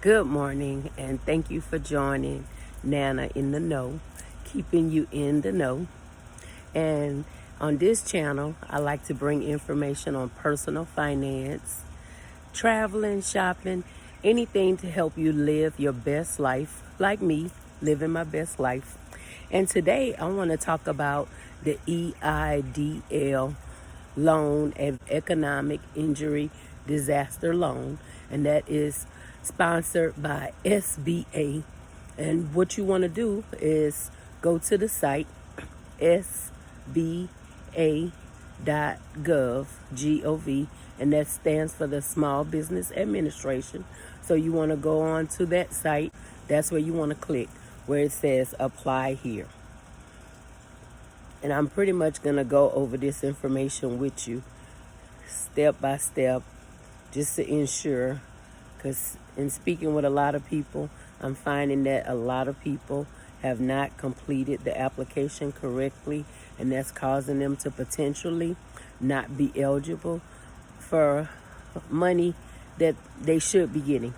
Good morning, and thank you for joining Nana in the Know, keeping you in the know. And on this channel, I like to bring information on personal finance, traveling, shopping, anything to help you live your best life, like me, living my best life. And today, I want to talk about the EIDL loan, economic injury disaster loan, and that is sponsored by SBA. And what you want to do is go to the site sba.gov, and that stands for the Small Business Administration. So you want to go on to that site. That's where you want to click where it says apply here. And I'm pretty much going to go over this information with you step by step just to ensure, because in speaking with a lot of people, I'm finding that a lot of people have not completed the application correctly, and that's causing them to potentially not be eligible for money that they should be getting.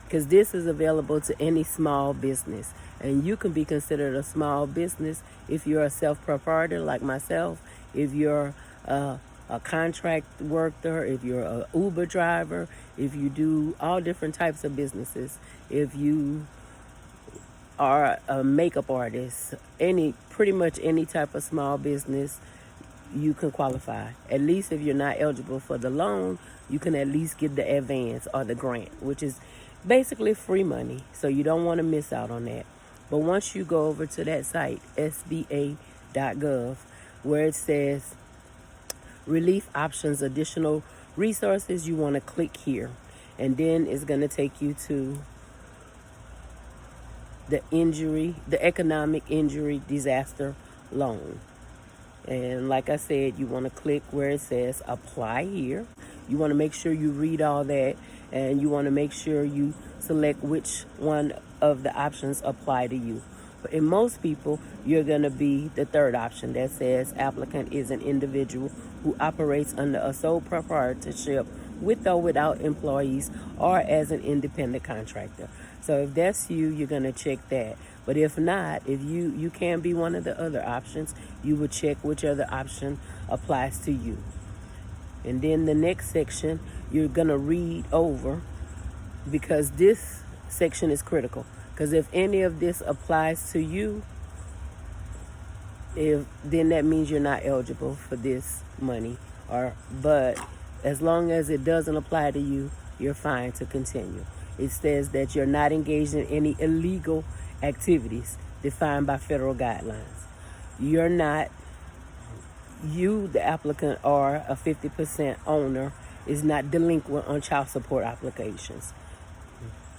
Because this is available to any small business, and you can be considered a small business if you're a self-proprietor like myself, if you're a contract worker, if you're an Uber driver, if you do all different types of businesses, if you are a makeup artist, pretty much any type of small business, you can qualify. At least if you're not eligible for the loan, you can at least get the advance or the grant, which is basically free money. So you don't want to miss out on that. But once you go over to that site, sba.gov, where it says relief options, additional resources, you want to click here. And then it's going to take you to the economic injury disaster loan. And like I said, you want to click where it says apply here. You want to make sure you read all that, and you want to make sure you select which one of the options apply to you. But in most people, you're going to be the third option that says applicant is an individual who operates under a sole proprietorship with or without employees or as an independent contractor. So if that's you, you're going to check that. But if not, if you can be one of the other options, you would check which other option applies to you. And then the next section, you're going to read over, because this section is critical. Because if any of this applies to you, then that means you're not eligible for this money. But as long as it doesn't apply to you, you're fine to continue. It says that you're not engaged in any illegal activities defined by federal guidelines. The applicant, or a 50% owner, is not delinquent on child support applications.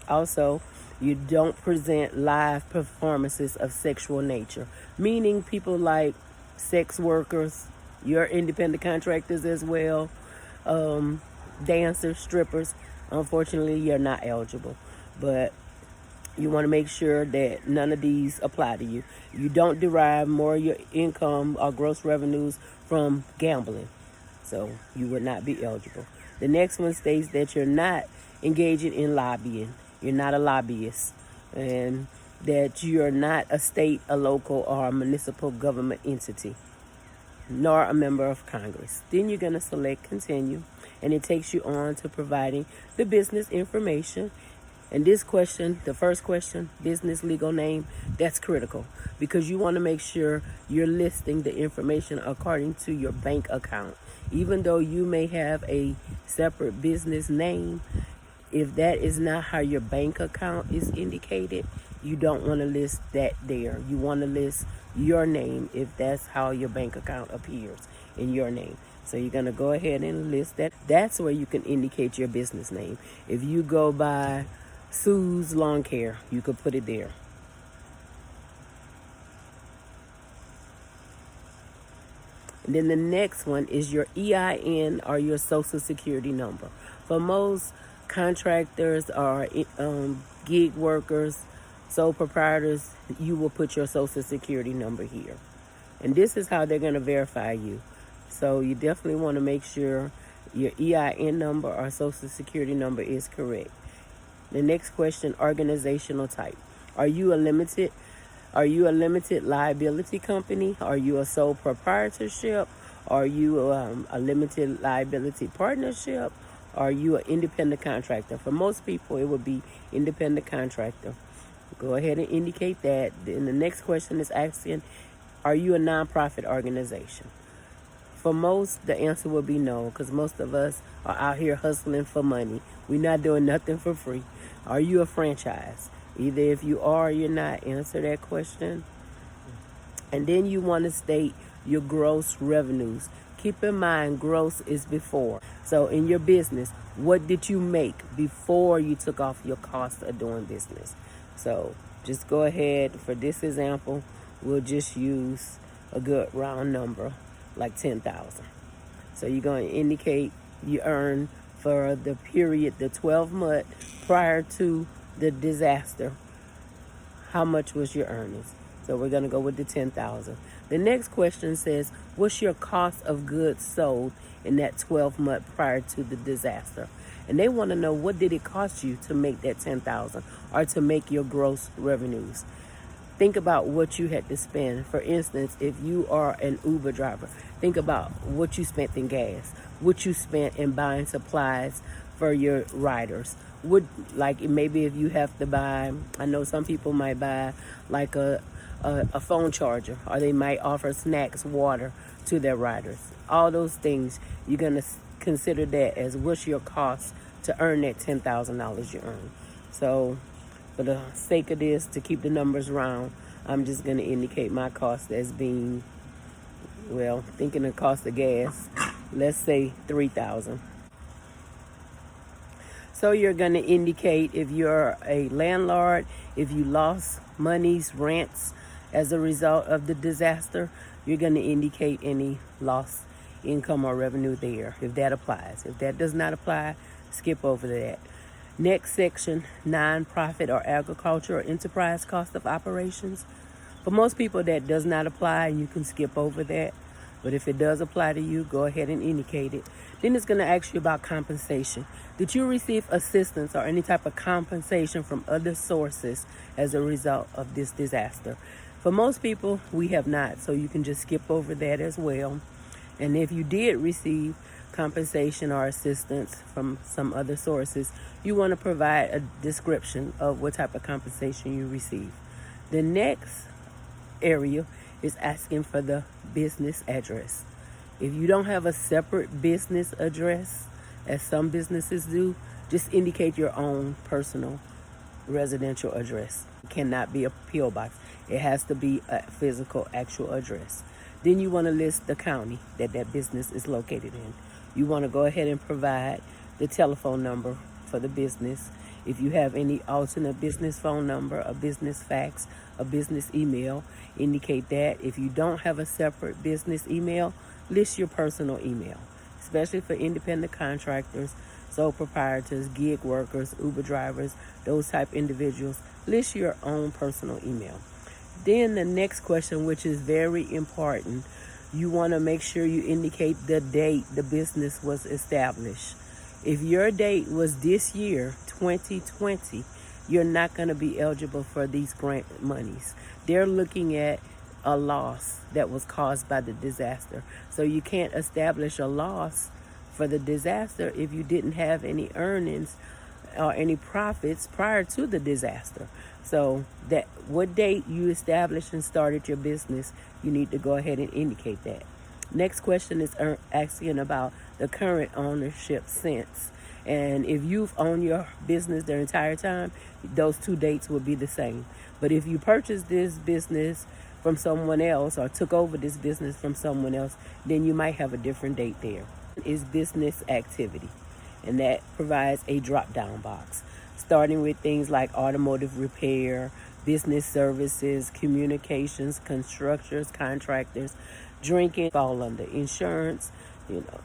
Also, you don't present live performances of sexual nature, meaning people like sex workers, you're independent contractors as well, dancers, strippers. Unfortunately, you're not eligible. But you want to make sure that none of these apply to you. You don't derive more of your income or gross revenues from gambling, so you would not be eligible. The next one states that you're not engaging in lobbying. You're not a lobbyist, and that you're not a state, a local, or a municipal government entity, nor a member of Congress. Then you're going to select continue, and it takes you on to providing the business information. And this question, the first question, business legal name, that's critical, because you want to make sure you're listing the information according to your bank account. Even though you may have a separate business name, if that is not how your bank account is indicated, you don't want to list that there. You want to list your name if that's how your bank account appears, in your name. So you're going to go ahead and list that. That's where you can indicate your business name. If you go by Sue's Lawn Care, you could put it there. And then the next one is your EIN, or your social security number. For most contractors or gig workers, sole proprietors, you will put your social security number here. And this is how they're going to verify you. So you definitely want to make sure your EIN number or social security number is correct. The next question, organizational type. Are you a limited liability company? Are you a sole proprietorship? Are you a limited liability partnership? Are you an independent contractor? For most people, it would be independent contractor. Go ahead and indicate that. Then the next question is asking, are you a nonprofit organization? For most, the answer will be no, because most of us are out here hustling for money. We're not doing nothing for free. Are you a franchise? Either if you are or you're not, answer that question. And then you want to state your gross revenues. Keep in mind, gross is before. So in your business, what did you make before you took off your cost of doing business? So just go ahead. For this example, we'll just use a good round number, like 10,000. So you're going to indicate you earned for the period, the 12 month prior to the disaster, how much was your earnings? So we're going to go with the 10,000. The next question says, what's your cost of goods sold in that 12 month prior to the disaster? And they want to know, what did it cost you to make that 10,000 or to make your gross revenues? Think about what you had to spend. For instance, if you are an Uber driver, think about what you spent in gas, what you spent in buying supplies for your riders. Like maybe if you have to buy, I know some people might buy like a phone charger, or they might offer snacks, water to their riders. All those things, you're going to consider that as what's your cost to earn that $10,000 you earn. So for the sake of this, to keep the numbers round, I'm just going to indicate my cost as being, well, thinking the cost of gas, let's say $3,000. So you're going to indicate if you're a landlord, if you lost monies, rents as a result of the disaster, you're going to indicate any lost income or revenue there, if that applies. If that does not apply, skip over that. Next section, nonprofit or agriculture or enterprise cost of operations. For most people, that does not apply, and you can skip over that. But if it does apply to you, go ahead and indicate it. Then it's going to ask you about compensation. Did you receive assistance or any type of compensation from other sources as a result of this disaster? For most people, we have not, so you can just skip over that as well. And if you did receive compensation or assistance from some other sources, you want to provide a description of what type of compensation you received. The next area is asking for the business address. If you don't have a separate business address, as some businesses do, just indicate your own personal residential address. It cannot be a P.O. box. It has to be a physical, actual address. Then you want to list the county that that business is located in. You want to go ahead and provide the telephone number for the business. If you have any alternate business phone number, a business fax, a business email, indicate that. If you don't have a separate business email, list your personal email, especially for independent contractors, sole proprietors, gig workers, Uber drivers, those type individuals. List your own personal email. Then the next question, which is very important, you want to make sure you indicate the date the business was established. If your date was this year, 2020, you're not going to be eligible for these grant monies. They're looking at a loss that was caused by the disaster. So you can't establish a loss for the disaster if you didn't have any earnings or any profits prior to the disaster. So that what date you established and started your business, you need to go ahead and indicate that. Next question is asking about the current ownership since. And if you've owned your business the entire time, those two dates will be the same. But if you purchased this business from someone else or took over this business from someone else, then you might have a different date there. Is business activity, and that provides a drop-down box, starting with things like automotive repair, business services, communications, constructors, contractors, drinking, fall under insurance.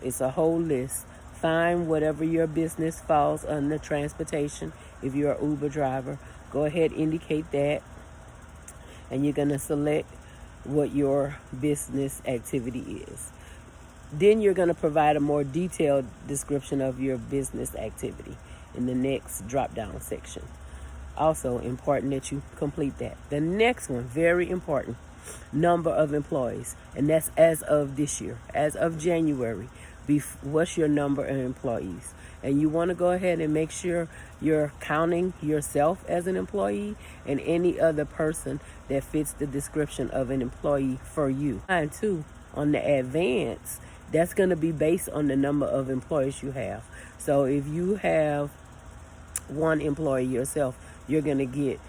It's a whole list. Find whatever your business falls under. Transportation, if you're an Uber driver, go ahead, indicate that, and you're going to select what your business activity is. Then you're going to provide a more detailed description of your business activity. in the next drop down section. Also important that you complete that. The next one, very important, number of employees, and that's as of this year, as of January. What's your number of employees? And you want to go ahead and make sure you're counting yourself as an employee and any other person that fits the description of an employee for you. And two, on the advance, that's going to be based on the number of employees you have. So if you have one employee yourself, you're going to get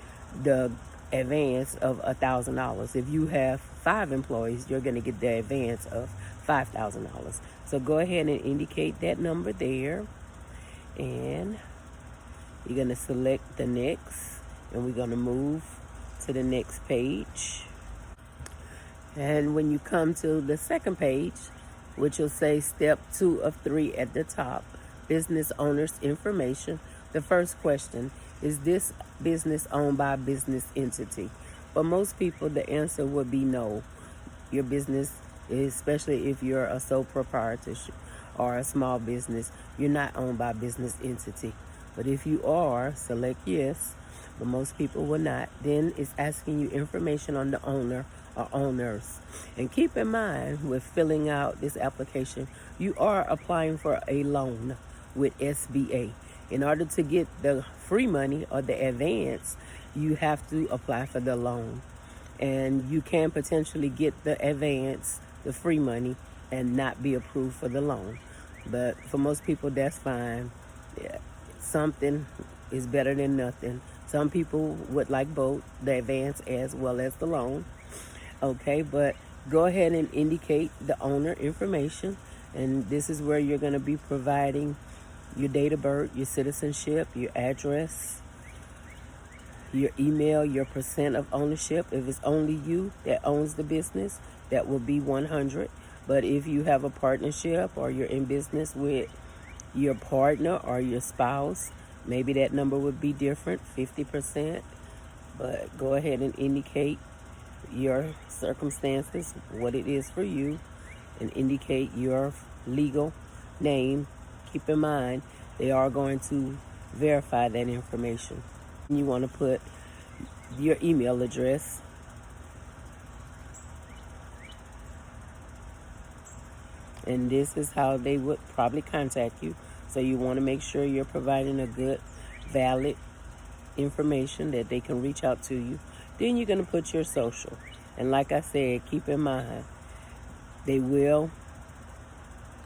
the advance of $1,000. If you have 5 employees, you're going to get the advance of $5,000. So go ahead and indicate that number there, and you're going to select the next, and we're going to move to the next page. And when you come to the second page, which will say step 2 of 3 at the top, business owner's information, the first question, is this business owned by a business entity? For most people, the answer would be no. Your business, especially if you're a sole proprietorship or a small business, you're not owned by a business entity. But if you are, select yes, but most people will not. Then it's asking you information on the owner or owners. And keep in mind, with filling out this application, you are applying for a loan with SBA. In order to get the free money or the advance, you have to apply for the loan. And you can potentially get the advance, the free money, and not be approved for the loan. But for most people, that's fine. Yeah. Something is better than nothing. Some people would like both, the advance as well as the loan. Okay, but go ahead and indicate the owner information. And this is where you're going to be providing your date of birth, your citizenship, your address, your email, your percent of ownership. If it's only you that owns the business, that will be 100. But if you have a partnership or you're in business with your partner or your spouse, maybe that number would be different, 50%. But go ahead and indicate your circumstances, what it is for you, and indicate your legal name. Keep in mind, they are going to verify that information. You want to put your email address, and this is how they would probably contact you. So you want to make sure you're providing a good, valid information that they can reach out to you. Then you're going to put your social. And like I said, keep in mind, they will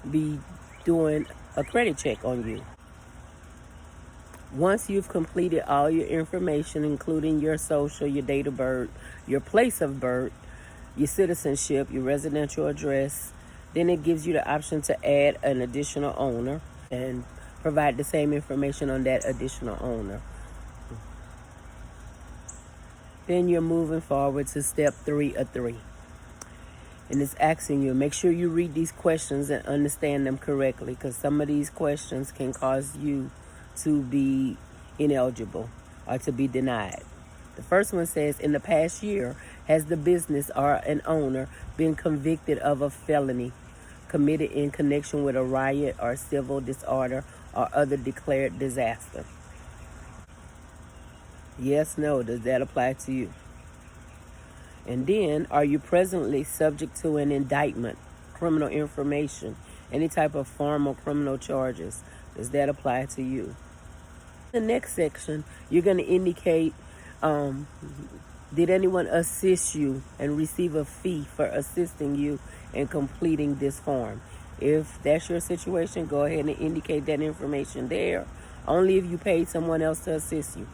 be doing a credit check on you. Once you've completed all your information, including your social, your date of birth, your place of birth, your citizenship, your residential address, then it gives you the option to add an additional owner and provide the same information on that additional owner. Then you're moving forward to step 3 of 3. And it's asking you, make sure you read these questions and understand them correctly, because some of these questions can cause you to be ineligible or to be denied. The first one says, in the past year, has the business or an owner been convicted of a felony committed in connection with a riot or civil disorder or other declared disaster? Yes, no, does that apply to you? And then, are you presently subject to an indictment, criminal information, any type of formal criminal charges? Does that apply to you? The next section, you're going to indicate, did anyone assist you and receive a fee for assisting you in completing this form? If that's your situation, go ahead and indicate that information there. Only if you paid someone else to assist you.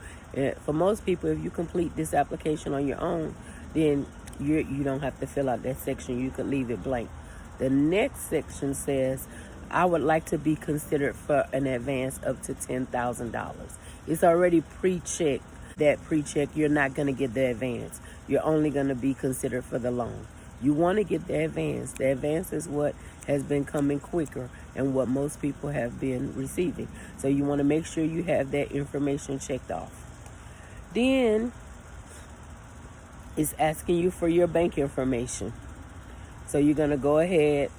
For most people, if you complete this application on your own, then you don't have to fill out that section. You could leave it blank. The next section says, I would like to be considered for an advance up to $10,000. It's already pre-checked. That pre-check, you're not going to get the advance. You're only going to be considered for the loan. You want to get the advance. The advance is what has been coming quicker and what most people have been receiving. So you want to make sure you have that information checked off. Then it's asking you for your bank information. So you're going to go ahead,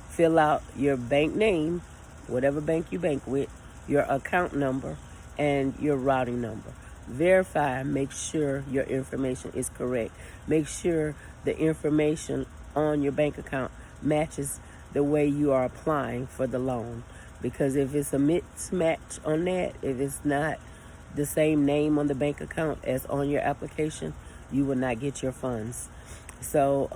fill out your bank name, whatever bank you bank with, your account number, and your routing number. Verify, make sure your information is correct. Make sure the information on your bank account matches the way you are applying for the loan. Because if it's a mismatch on that, if it's not the same name on the bank account as on your application, you will not get your funds. So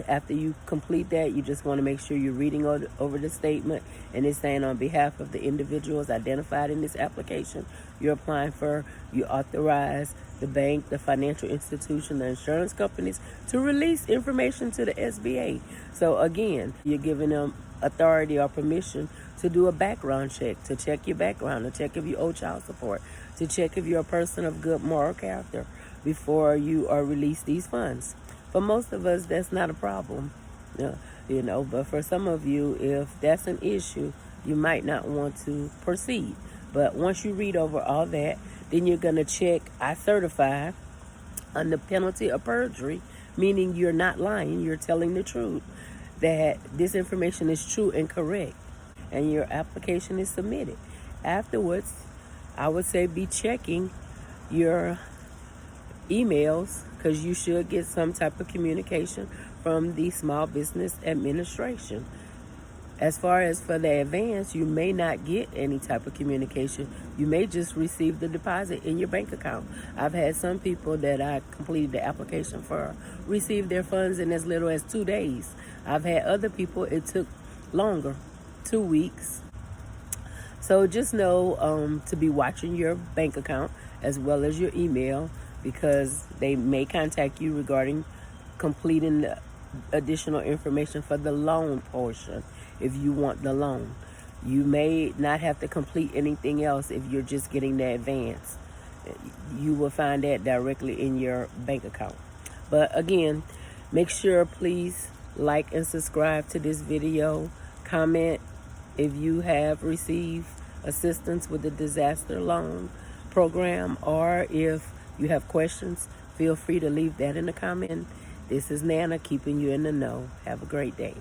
after you complete that, you just want to make sure you're reading over the statement, and it's saying on behalf of the individuals identified in this application you're applying for, you authorize the bank, the financial institution, the insurance companies to release information to the SBA. So again, you're giving them authority or permission to do a background check, to check your background, to check if you owe child support, to check if you're a person of good moral character before you are released these funds. For most of us, that's not a problem, but for some of you, if that's an issue, you might not want to proceed. But once you read over all that, then you're going to check I certify under penalty of perjury, meaning you're not lying, you're telling the truth, that this information is true and correct, and your application is submitted. Afterwards, I would say be checking your emails, because you should get some type of communication from the Small Business Administration. As far as for the advance, you may not get any type of communication. You may just receive the deposit in your bank account. I've had some people that I completed the application for receive their funds in as little as 2 days. I've had other people it took longer, 2 weeks. So just know to be watching your bank account as well as your email, because they may contact you regarding completing the additional information for the loan portion. If you want the loan, you may not have to complete anything else if you're just getting the advance. You will find that directly in your bank account. But again, make sure please like and subscribe to this video. Comment if you have received assistance with the disaster loan program, or if you have questions, feel free to leave that in the comment. This is Nana, keeping you in the know. Have a great day.